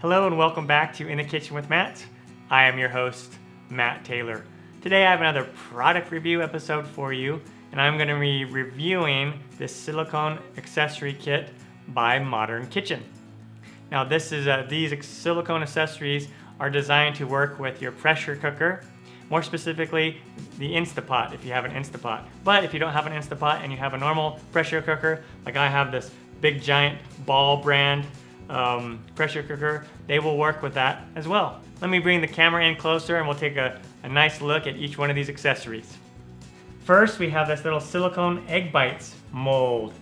Hello and welcome back to In the Kitchen with Matt. I am your host, Matt Taylor. Today I have another product review episode for you, and I'm going to be reviewing this Silicone Accessory Kit by Modern Kitchen. Now these silicone accessories are designed to work with your pressure cooker, more specifically the InstaPot if you have an InstaPot. But if you don't have an InstaPot and you have a normal pressure cooker, like I have this big giant Ball brand pressure cooker, they will work with that as well. Let me bring the camera in closer and we'll take a nice look at each one of these accessories. First, we have this little silicone egg bites mold.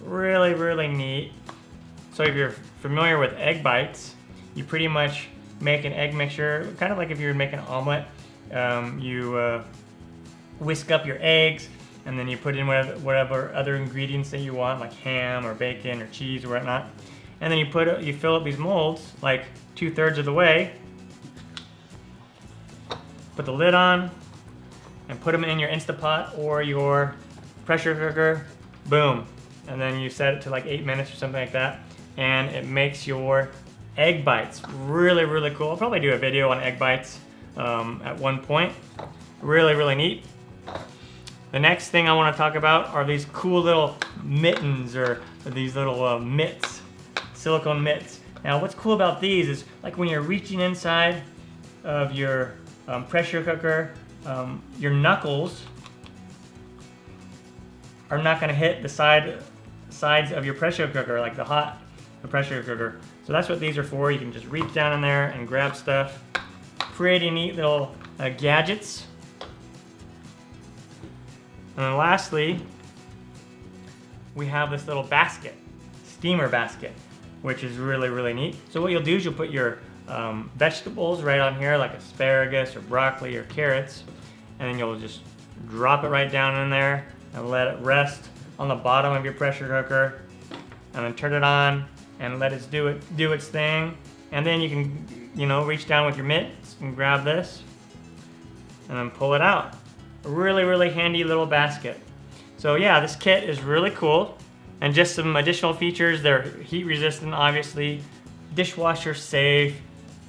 Really neat. So if you're familiar with egg bites, you pretty much make an egg mixture, kind of like if you were making an omelet. You whisk up your eggs and then you put in whatever other ingredients that you want, like ham or bacon or cheese or whatnot. And then you fill up these molds like 2/3 of the way. Put the lid on and put them in your InstaPot or your pressure cooker. Boom. And then you set it to like 8 minutes or something like that. And it makes your egg bites really cool. I'll probably do a video on egg bites at one point. Really neat. The next thing I want to talk about are these cool little mittens or these little mitts, silicone mitts. Now what's cool about these is like when you're reaching inside of your pressure cooker, your knuckles are not going to hit the sides of your pressure cooker, like the pressure cooker. So that's what these are for. You can just reach down in there and grab stuff. Pretty neat little gadgets. And then lastly, we have this little basket, steamer basket, which is really neat. So what you'll do is you'll put your vegetables right on here, like asparagus or broccoli or carrots, and then you'll just drop it right down in there and let it rest on the bottom of your pressure cooker, and then turn it on and let it do its thing. And then you can, reach down with your mitts and grab this and then pull it out. A really handy little basket. So yeah, this kit is really cool. And just some additional features, they're heat resistant, obviously, dishwasher safe,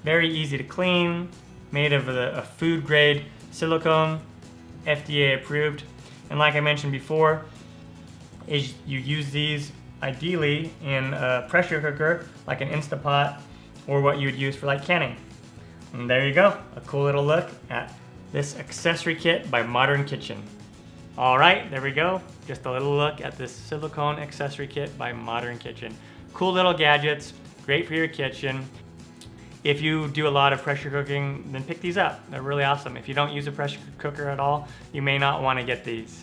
very easy to clean, made of a food grade silicone, FDA approved. And like I mentioned before, is you use these ideally in a pressure cooker, like an InstaPot, or what you would use for like canning. And there you go, a cool little look at this accessory kit by Modern Kitchen. All right, there we go. Just a little look at this silicone accessory kit by Modern Kitchen. Cool little gadgets, great for your kitchen. If you do a lot of pressure cooking, then pick these up. They're really awesome. If you don't use a pressure cooker at all, you may not want to get these.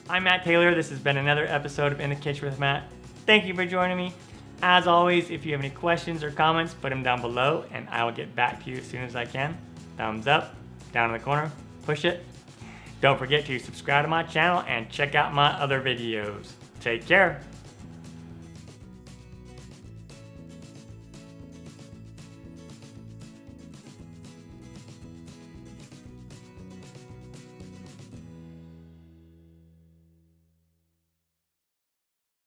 I'm Matt Taylor. This has been another episode of In the Kitchen with Matt. Thank you for joining me. As always, if you have any questions or comments, put them down below and I will get back to you as soon as I can. Thumbs up, down in the corner, push it. Don't forget to subscribe to my channel and check out my other videos. Take care.